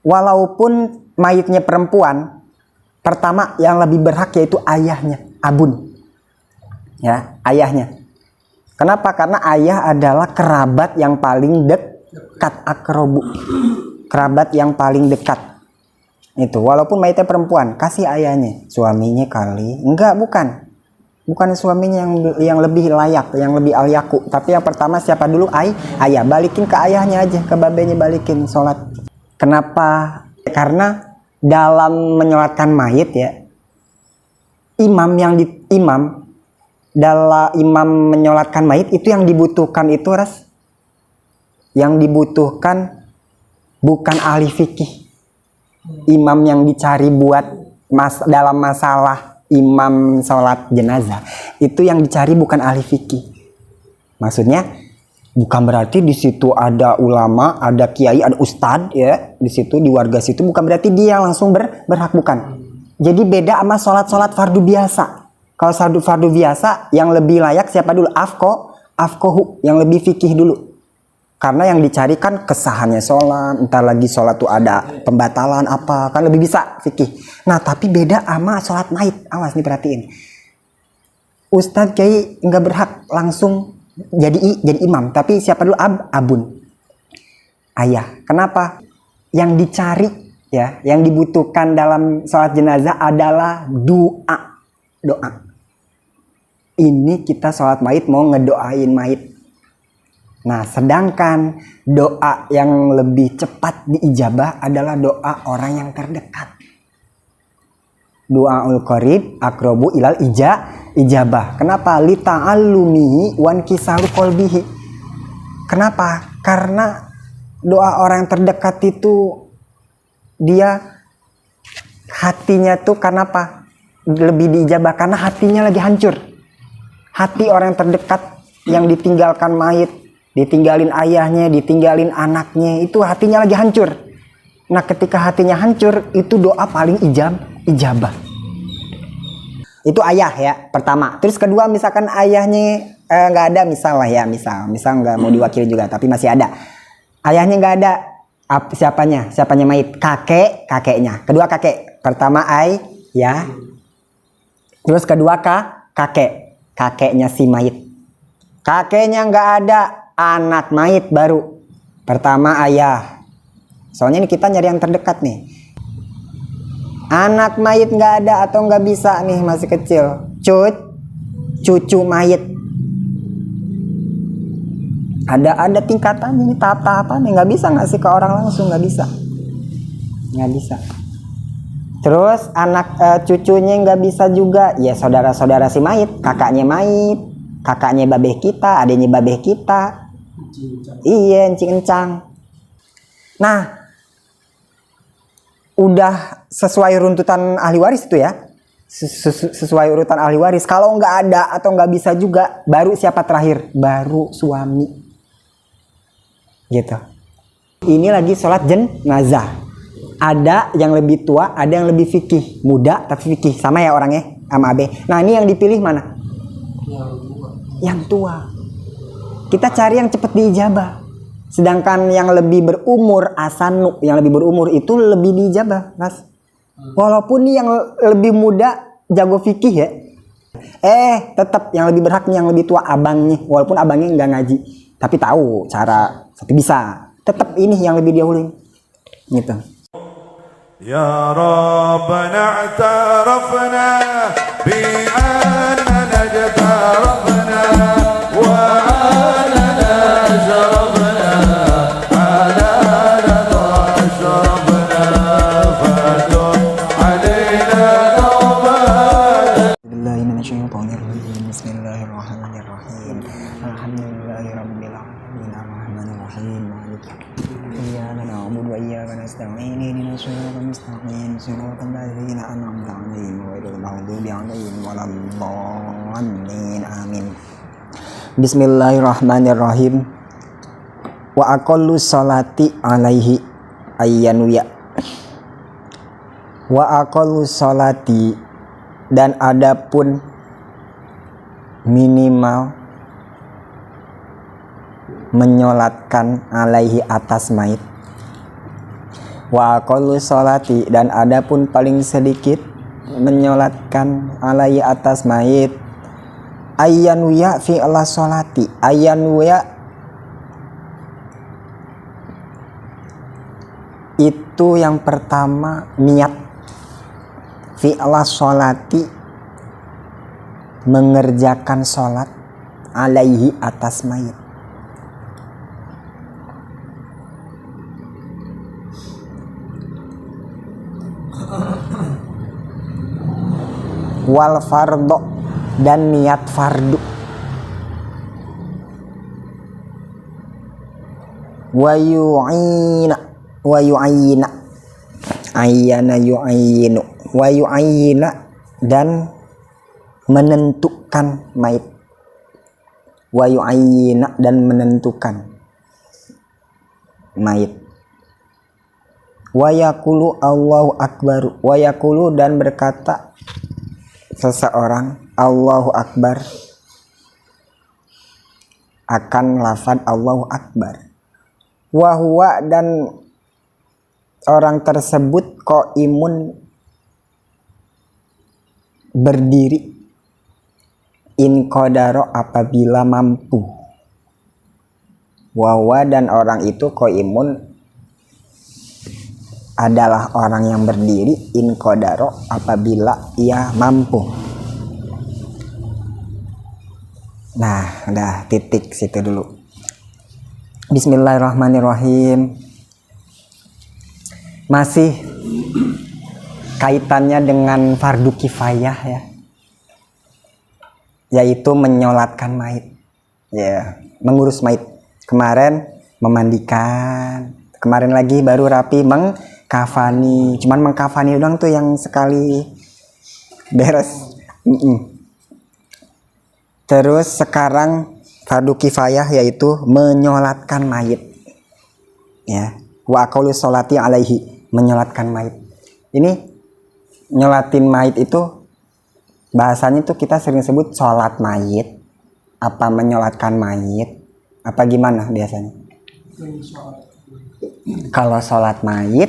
walaupun mayitnya perempuan, pertama yang lebih berhak yaitu ayahnya, abun. Ya, ayahnya. Kenapa? Karena ayah adalah kerabat yang paling dekat, akrobu. Kerabat yang paling dekat. Itu, walaupun mayitnya perempuan, kasih ayahnya. Suaminya kali. Enggak, bukan. Bukan suaminya yang lebih layak, yang lebih alyaku. Tapi yang pertama siapa dulu? Ayah. Balikin ke ayahnya aja, ke babenya balikin sholat. Kenapa? Karena dalam menyolatkan mayit ya, dalam imam menyolatkan mayit itu yang dibutuhkan itu yang dibutuhkan bukan ahli fikih. Imam yang dicari buat dalam masalah imam sholat jenazah itu yang dicari bukan ahli fikih. Maksudnya bukan berarti di situ ada ulama, ada kiai, ada ustadz ya di situ, di warga situ, bukan berarti dia langsung berhak, bukan. Jadi beda sama sholat fardu biasa. Kalau fardu biasa yang lebih layak siapa dulu? Afkohu, yang lebih fikih dulu. Karena yang dicari kan kesahannya sholat, entar lagi sholat tuh ada pembatalan apa, kan lebih bisa fikih. Nah tapi beda sama sholat mayit, awas nih perhatiin. Ustadz kiai nggak berhak langsung jadi imam, tapi siapa dulu? Abun, ayah. Kenapa? Yang dicari ya, yang dibutuhkan dalam sholat jenazah adalah doa. Ini kita sholat mayit mau ngedoain mayit. Nah sedangkan doa yang lebih cepat diijabah adalah doa orang yang terdekat. Doaul qarib aqrabu ilal ijabah. Kenapa? Li ta'allumihi wan kisalu qalbihi. Kenapa? Karena doa orang yang terdekat itu dia hatinya tuh kenapa lebih diijabah? Karena hatinya lagi hancur. Hati orang yang terdekat yang ditinggalkan mayit, ditinggalin ayahnya, ditinggalin anaknya, itu hatinya lagi hancur. Nah ketika hatinya hancur, itu doa paling ijabah. Itu ayah ya, pertama. Terus kedua, misalkan ayahnya nggak ada, misal nggak mau diwakili juga, tapi masih ada. Ayahnya nggak ada, siapanya mayit? Kakeknya. Kedua kakek. Pertama ya. Terus kedua kakeknya si mayit. Kakeknya nggak ada, anak mayit baru. Pertama ayah. Soalnya ini kita nyari yang terdekat nih. Anak mayit nggak ada atau nggak bisa nih, masih kecil. Cucu mayit. Ada tingkatannya nih, tahap-tahapan nih, nggak bisa ngasih ke orang langsung, nggak bisa. Terus anak cucunya nggak bisa juga, ya saudara-saudara si mayit, kakaknya babeh kita, adanya babeh kita. Iya, encing-encang. Nah, udah sesuai runtutan ahli waris itu ya, sesuai urutan ahli waris. Kalau nggak ada atau nggak bisa juga, baru siapa terakhir? Baru suami. Gitu. Ini lagi sholat jenazah. Ada yang lebih tua, ada yang lebih fikih. Muda tapi fikih. Sama ya orangnya sama Abe. Nah ini yang dipilih mana? Yang tua. Kita cari yang cepat diijabah. Sedangkan yang lebih berumur, asanu, yang lebih berumur itu lebih diijabah, Mas. Walaupun nih yang lebih muda jago fikih ya. Tetap yang lebih berhak nih yang lebih tua, abangnya. Walaupun abangnya nggak ngaji, tapi tahu cara, tapi bisa. Tetap ini yang lebih dahuluin. Gitu. Ya Rabbana i'tarafna bi'annana jatarafna wa anana sharafna ala rada ashrafna fadun alayna nawbana. Bismillahirrahmanirrahim. Alhamdulillahirabbil alamin arrahmanirrahim maliki iyyaka na'budu wa iyyaka nasta'in ihdinas siratal mustaqim siratal ladzina an'amta 'alaihim ghairil maghdubi 'alaihim waladdallin amin. Bismillahirrahmanirrahim. Wa aqallu sholati alaihi ayyanuya. Wa aqallu sholati, dan adapun minimal menyolatkan alaihi atas mayit, Wa aqallu sholati, dan adapun paling sedikit menyolatkan alai atas mayit, ayyanuya fi Allah sholati. Ayyanuya itu yang pertama niat, fi Allah sholati mengerjakan sholat, alaihi atas mayit. Wal fardo, dan niat fardu. Wa yu'ina, ayyana yu'ayinu, wa yu'ayina, dan menentukan mayit. Wa yu'ayina, dan menentukan mayit. Wa yaqulu Allahu akbar, wa yaqulu, dan berkata seseorang Allahu akbar, akan lafaz Allahu akbar. Wa huwa, dan orang tersebut qaimun, berdiri, in qadaro, apabila mampu. Wa huwa, dan orang itu qaimun adalah orang yang berdiri, in qadaro, apabila ia mampu. Nah, udah titik situ dulu. Bismillahirrahmanirrahim. Masih kaitannya dengan fardu kifayah ya, yaitu menyolatkan mayit, ya, mengurus mayit. Kemarin memandikan, kemarin lagi baru rapi mengkafani. Cuman mengkafani doang tuh yang sekali beres. Terus sekarang fardu kifayah yaitu menyolatkan mayit, ya. Wa aqallu sholati alaihi, menyolatkan mayit. Ini nyolatin mayit itu bahasanya tuh kita sering sebut sholat mayit, apa menyolatkan mayit, apa gimana biasanya? Kalau sholat mayit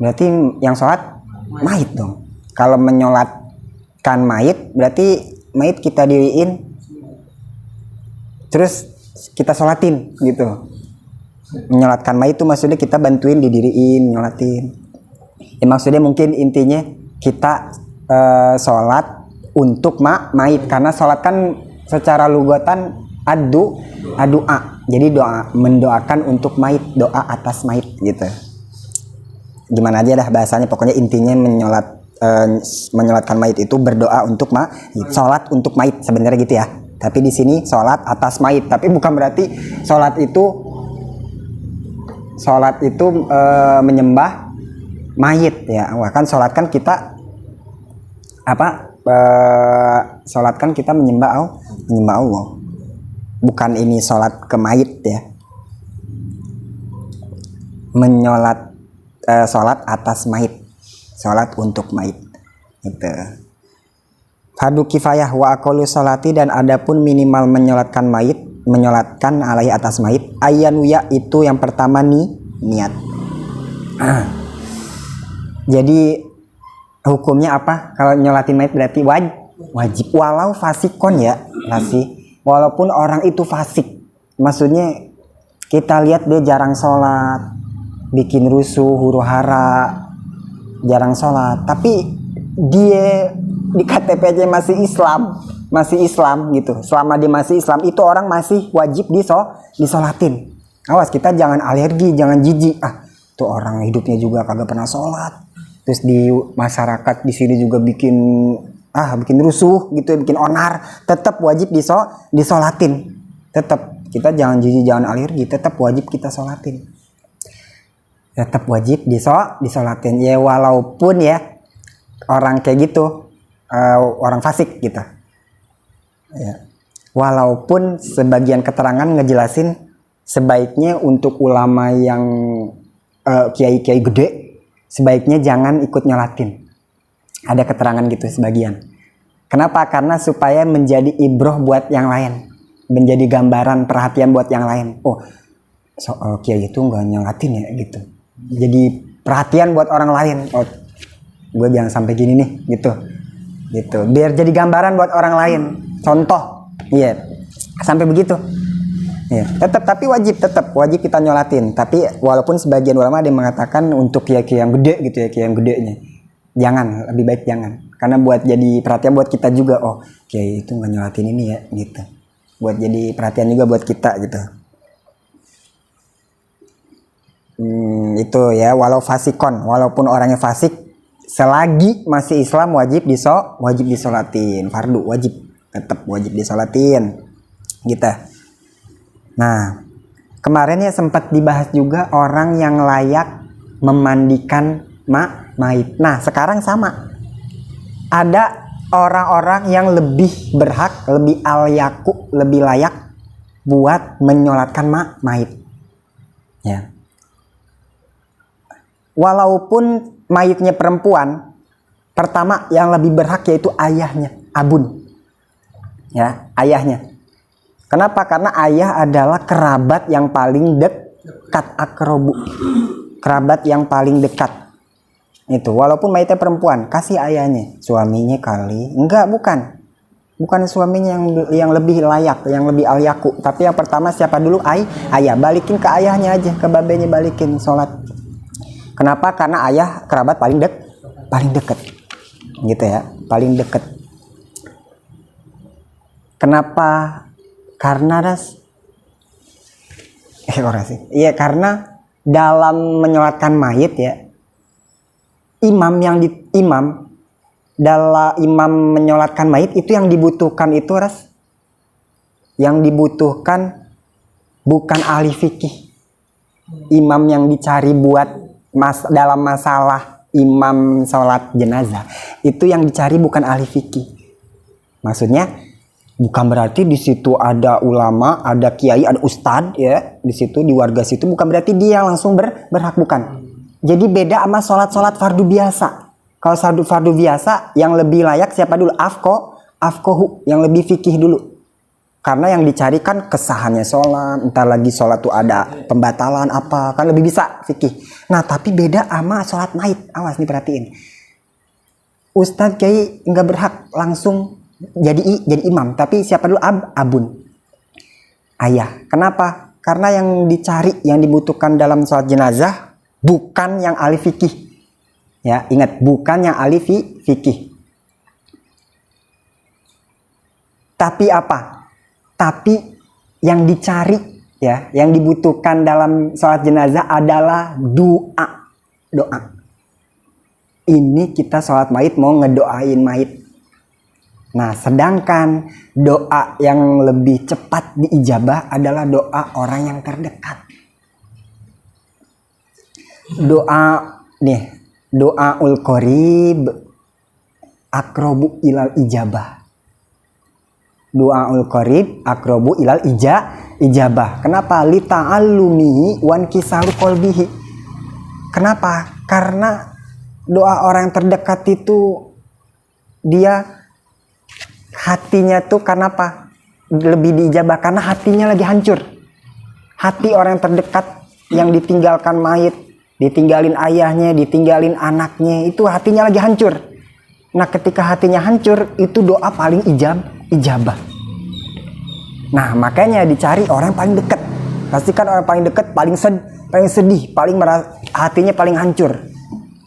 berarti yang sholat mayit dong. Kalau menyolatkan mayit berarti mayit kita diriin terus kita sholatin gitu. Menyolatkan mayit itu maksudnya kita bantuin didiriin, nyolatin. Ya, maksudnya mungkin intinya kita sholat untuk mayit, karena sholat kan secara lugatan doa. Jadi doa, mendoakan untuk mayit, doa atas mayit gitu. Gimana aja dah bahasanya, pokoknya intinya menyolatkan mayit itu berdoa untuk mayit, sholat untuk mayit sebenarnya gitu ya. Tapi di sini sholat atas mayit, tapi bukan berarti sholat itu menyembah mayit ya. Wah, kan sholat kan kita sholat kan kita menyembah Allah. Bukan ini sholat ke mayit ya. Sholat atas mayit, sholat untuk mayit gitu. Fardu kifayah wa aqallu sholati, dan adapun minimal menyolatkan mayit, menyolatkan alaihi atas mayit, ayyanuya itu yang pertama niat. Jadi hukumnya apa? Kalau nyolatin mayit berarti wajib walau fasikon ya, walaupun orang itu fasik. Maksudnya kita lihat dia jarang sholat, bikin rusuh, huru hara, jarang sholat, tapi dia di KTP-nya masih Islam gitu. Selama dia masih Islam, itu orang masih wajib disolatin. Awas, kita jangan alergi, jangan jijik. Tuh orang hidupnya juga kagak pernah sholat. Terus di masyarakat di sini juga bikin rusuh gitu, bikin onar. Tetap wajib disolatin. Tetap kita jangan jijik, jangan alergi. Tetap wajib kita sholatin. Tetap wajib disolatin. Ya walaupun ya orang kayak gitu, orang fasik gitu ya. Walaupun sebagian keterangan ngejelasin sebaiknya untuk ulama yang kiai-kiai gede sebaiknya jangan ikut nyolatin. Ada keterangan gitu sebagian. Kenapa? Karena supaya menjadi ibroh buat yang lain, menjadi gambaran perhatian buat yang lain. Oh, kiai itu nggak nyolatin ya gitu. Jadi perhatian buat orang lain. Oh, gue jangan sampai gini nih, gitu. Biar jadi gambaran buat orang lain. Contoh, iya, sampai begitu. Ya, tapi wajib kita nyolatin. Tapi walaupun sebagian ulama ada yang mengatakan untuk kiai yang gede gitu ya, kiai yang gedenya, jangan, lebih baik jangan. Karena buat jadi perhatian buat kita juga. Oh, kiai itu nggak nyolatin ini ya, gitu. Buat jadi perhatian juga buat kita gitu. Itu ya, walaupun orangnya fasik, selagi masih Islam wajib disolatin, fardu tetap wajib disolatin gitu. Nah, kemarin ya sempat dibahas juga orang yang layak memandikan mayit. Nah, sekarang sama. Ada orang-orang yang lebih berhak, lebih al-yaku, lebih layak buat menyolatkan mayit. Ya. Walaupun mayitnya perempuan, pertama yang lebih berhak yaitu ayahnya, abun. Ya, ayahnya. Kenapa? Karena ayah adalah kerabat yang paling dekat, akrobu. Kerabat yang paling dekat. Itu, walaupun mayitnya perempuan, kasih ayahnya. Suaminya kali. Enggak, bukan. Bukan suaminya yang lebih layak, yang lebih al-yaku. Tapi yang pertama siapa dulu? Ayah. Balikin ke ayahnya aja, ke babenya balikin sholat. Kenapa? Karena ayah kerabat paling dekat. Gitu ya, paling dekat. Kenapa? Karena karena dalam menyolatkan mayit ya, imam menyolatkan mayit itu yang dibutuhkan itu yang dibutuhkan bukan ahli fikih. Imam yang dicari buat dalam masalah imam sholat jenazah itu yang dicari bukan ahli fikih. Maksudnya bukan berarti di situ ada ulama, ada kiai, ada ustadz ya di situ, di warga situ, bukan berarti dia langsung berhak, bukan. Jadi beda sama sholat fardu biasa. Kalau fardu biasa yang lebih layak siapa dulu? Afqohu, yang lebih fikih dulu. Karena yang dicari kan kesahannya sholat, entar lagi sholat tuh ada pembatalan apa, kan lebih bisa fikih. Nah tapi beda sama sholat mayit, awas nih perhatiin. Ustadz kiai nggak berhak langsung jadi imam, tapi siapa dulu? Abun, ayah. Kenapa? Karena yang dicari, yang dibutuhkan dalam sholat jenazah bukan yang ahli fikih. Ya, ingat, bukan yang ahli fikih. Tapi apa? Tapi yang dicari ya, yang dibutuhkan dalam sholat jenazah adalah doa. Ini kita sholat mayit mau ngedoain mayit. Nah, sedangkan doa yang lebih cepat diijabah adalah doa orang yang terdekat. Doaul qorib akrobu ilal ijabah. Doaul qorib akrobu ilal ijabah. Kenapa? Li ta'allumihi wan kisalu qalbihi. Kenapa? Karena doa orang yang terdekat itu dia hatinya tuh karena apa? Lebih diijabah karena hatinya lagi hancur. Hati orang yang terdekat yang ditinggalkan mayit, ditinggalin ayahnya, ditinggalin anaknya, itu hatinya lagi hancur. Nah, ketika hatinya hancur, itu doa paling ijabah. Nah, makanya dicari orang yang paling dekat. Pastikan orang paling dekat, paling sedih, hatinya paling hancur.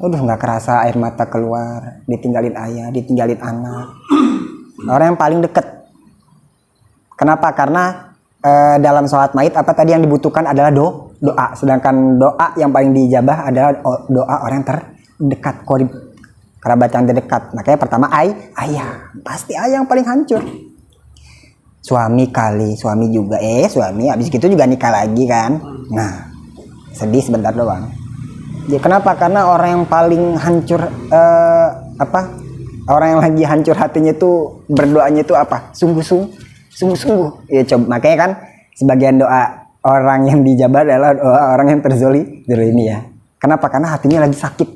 Udah nggak kerasa air mata keluar, ditinggalin ayah, ditinggalin anak. Orang yang paling dekat. Kenapa? Karena dalam sholat mayit apa tadi yang dibutuhkan adalah doa. Sedangkan doa yang paling diijabah adalah doa orang yang terdekat, qorib, kerabat yang terdekat. Makanya pertama ayah. Pasti ayah yang paling hancur. Suami juga. Suami habis gitu juga nikah lagi kan. Nah, sedih sebentar doang. Ya, kenapa? Karena orang yang paling hancur orang yang lagi hancur hatinya tuh berdoanya tuh apa? Sungguh-sungguh. Ya coba, makanya kan sebagian doa orang yang dijabah adalah doa orang yang terzolimi ya. Kenapa? Karena hatinya lagi sakit.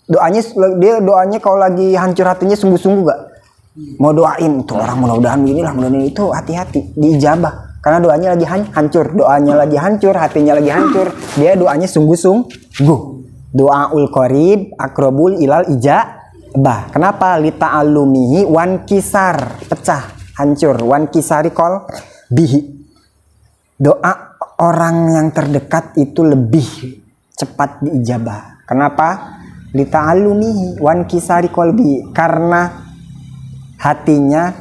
Doanya kalau lagi hancur hatinya sungguh-sungguh gak? Mau doain tuh orang mudah-mudahan inilah, mudah-mudahan itu, hati-hati diijabah. Karena doanya lagi hancur, hatinya lagi hancur. Dia doanya sungguh-sungguh. Doaul qarib akrobul ilal ijabah. Kenapa? Lita'alumihi wan kisar, pecah, hancur, wan kisari kol bihi. Doa orang yang terdekat itu lebih cepat diijabah. Kenapa? Lita'alumihi wan kisari kol bihi. Karena hatinya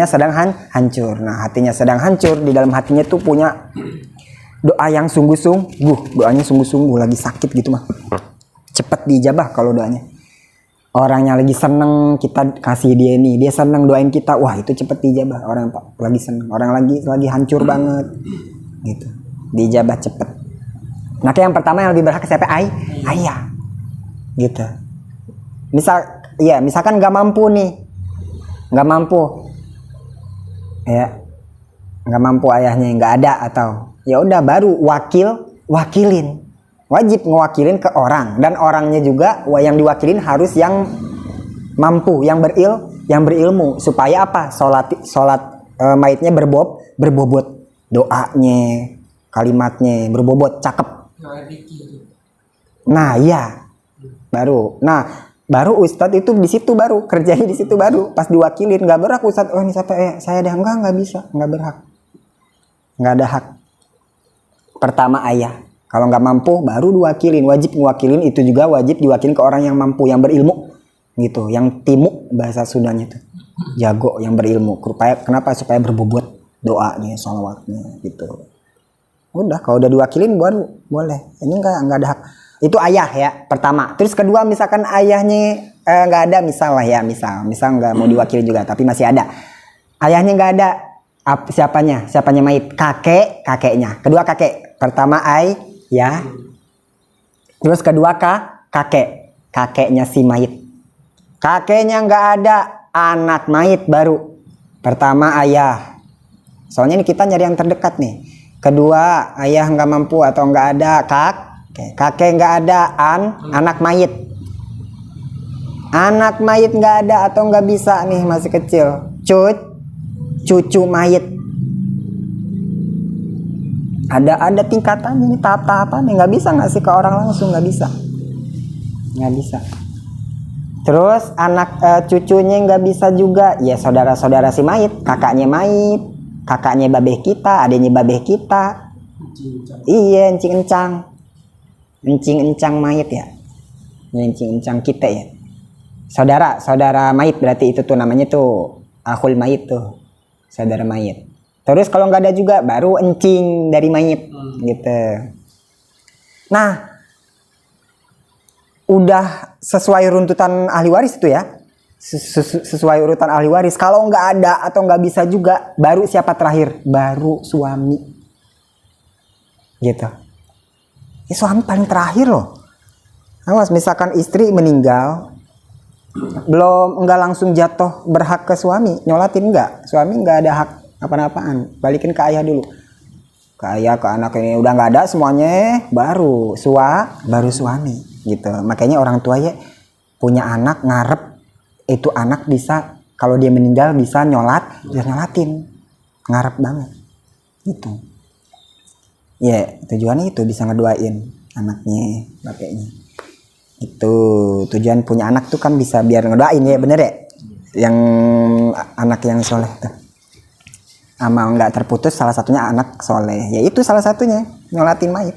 sedang hancur. Nah, hatinya sedang hancur, di dalam hatinya tuh punya doa yang sungguh-sungguh, doanya sungguh-sungguh, lagi sakit gitu mah. Cepat diijabah kalau doanya. Orangnya lagi seneng, kita kasih dia ini, dia seneng doain kita, wah itu cepat diijabah. Orang lagi seneng, orang lagi hancur banget, gitu, diijabah cepet. Maka yang pertama yang lebih berhak siapa? Ayah, gitu. Misalkan nggak mampu nih. Nggak mampu ayahnya, nggak ada, atau ya udah baru wakilin, wajib ngewakilin ke orang, dan orangnya juga yang diwakilin harus yang mampu, yang berilmu, supaya apa? Sholat maitnya berbobot, doanya, kalimatnya berbobot, cakep. Nah iya, baru ustadz itu di situ, baru kerjanya di situ, baru pas diwakilin. Nggak berhak ustadz, oh ini siapa saya ada, nggak bisa, nggak berhak, nggak ada hak. Pertama ayah, kalau nggak mampu baru diwakilin, wajib ngewakilin, itu juga wajib diwakilin ke orang yang mampu, yang berilmu, gitu, yang timu bahasa Sundanya tuh, jago, yang berilmu. Kenapa? Supaya berbobot doanya, sholawatnya, gitu. Udah, kalau udah diwakilin baru boleh. Ini nggak ada hak. Itu ayah ya, pertama. Terus kedua, misalkan ayahnya nggak ada, misal nggak mau diwakili juga, tapi masih ada. Ayahnya nggak ada, siapanya mayit? Kakeknya. Kedua kakek. Pertama ayah. Terus kedua kakeknya si mayit. Kakeknya nggak ada, anak mayit baru. Pertama ayah. Soalnya ini kita nyari yang terdekat nih. Kedua ayah nggak mampu atau nggak ada, kakek nggak ada, anak mayit nggak ada atau nggak bisa nih, masih kecil, cucu mayit. Ada tingkatan ini, tahap-tahapan, nggak bisa ngasih ke orang langsung, nggak bisa. Terus cucunya nggak bisa juga, ya saudara-saudara si mayit, kakaknya babeh kita, adanya babeh kita. Iya, encing mayit ya, encing kita ya, saudara mayit, berarti itu tuh namanya tuh akhul mayit tuh, saudara mayit. Terus kalau nggak ada juga baru encing dari mayit, gitu. Nah, udah sesuai runtutan ahli waris itu ya, sesuai urutan ahli waris. Kalau nggak ada atau nggak bisa juga, baru siapa terakhir? Baru suami, gitu. Suami paling terakhir loh. Awas, misalkan istri meninggal, nggak langsung jatuh berhak ke suami, nyolatin nggak. Suami nggak ada hak apa-apaan, balikin ke ayah dulu. Ke ayah, ke anak, ini udah nggak ada semuanya, baru suami, gitu. Makanya orang tua ya punya anak, ngarep itu anak bisa, kalau dia meninggal bisa nyolatin, ngarep banget, gitu. Ya, tujuannya itu bisa ngedoain anaknya, bapaknya. Itu tujuan punya anak tuh kan, bisa biar ngedoain, ya bener ya? Yang anak yang soleh tuh, amal nggak terputus, salah satunya anak soleh. Ya itu salah satunya, nyolatin mayit.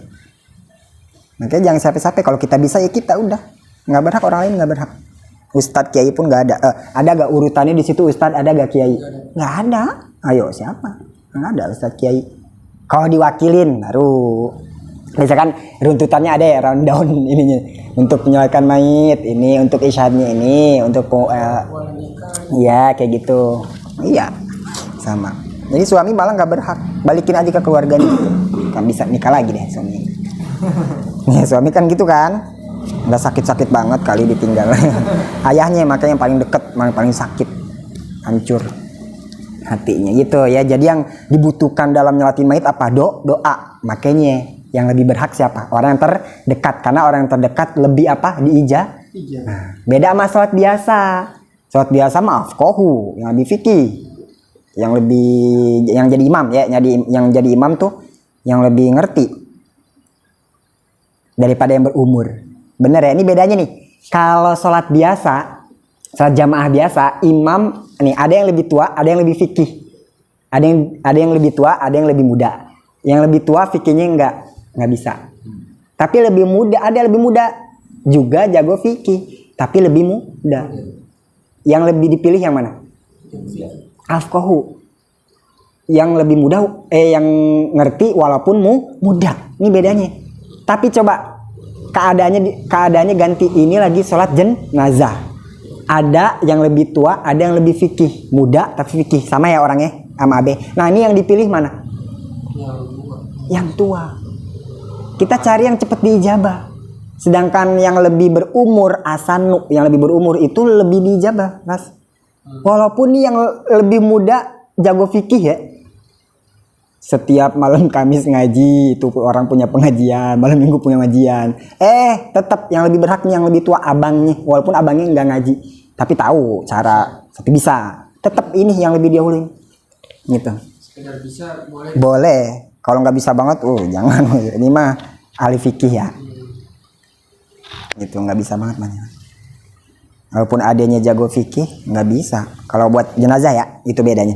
Makanya jangan sampai-sampai, kalau kita bisa ya kita udah. Nggak berhak, orang lain nggak berhak. Ustadz kiai pun nggak ada. Ada gak urutannya di situ, ustadz ada gak kiai? Nggak ada. Ayo siapa? Nggak ada ustadz kiai. Kalau diwakilin baru, misalkan runtutannya ada ya, rundown ininya, untuk menyalakan mayit ini, untuk isyadnya ini, untuk ya kayak gitu. Iya, sama. Jadi suami malah nggak berhak, balikin aja ke keluarganya gitu. Kan bisa nikah lagi deh suami. Ya suami kan gitu kan, udah sakit-sakit banget kali ditinggal. Ayahnya makanya yang paling deket, paling sakit, hancur hatinya gitu ya. Jadi yang dibutuhkan dalam nyolatin mayit apa? Doa. Makanya yang lebih berhak siapa? Orang yang terdekat, karena orang yang terdekat lebih apa? Diijabah. Nah, beda sama sholat biasa. Sholat biasa maaf kohu, yang lebih fikih, yang jadi imam ya, yang jadi imam tuh yang lebih ngerti. daripada yang berumur. Bener ya, ini bedanya nih. Kalau sholat biasa, sholat jamaah biasa, imam nih ada yang lebih tua, ada yang lebih fikih. Ada yang lebih tua, ada yang lebih muda. Yang lebih tua fikihnya nggak bisa. Tapi lebih muda, ada yang lebih muda juga jago fikih, tapi lebih muda. Yang lebih dipilih yang mana? Afqahu. Yang lebih muda, yang ngerti walaupun muda. Ini bedanya. Tapi coba keadaannya ganti, ini lagi sholat jenazah. Ada yang lebih tua, ada yang lebih fikih, muda tapi fikih, sama ya orangnya sama Abe. Nah ini yang dipilih mana? Yang tua. Kita cari yang cepat diijabah. Sedangkan yang lebih berumur, asanu, yang lebih berumur itu lebih diijabah, Mas. Walaupun nih yang lebih muda jago fikih ya. Setiap malam Kamis ngaji, itu orang punya pengajian, malam Minggu punya pengajian. Tetap yang lebih berhak nih yang lebih tua abangnya, walaupun abangnya nggak ngaji, tapi tahu cara, tapi bisa. Tetap ini yang lebih dahuluin. Gitu. Sekedar bisa boleh. Boleh. Kalau nggak bisa banget, jangan. Ini mah ahli fikih ya. Gitu, nggak bisa banget banyak. Walaupun adanya jago fikih, nggak bisa. Kalau buat jenazah ya, itu bedanya.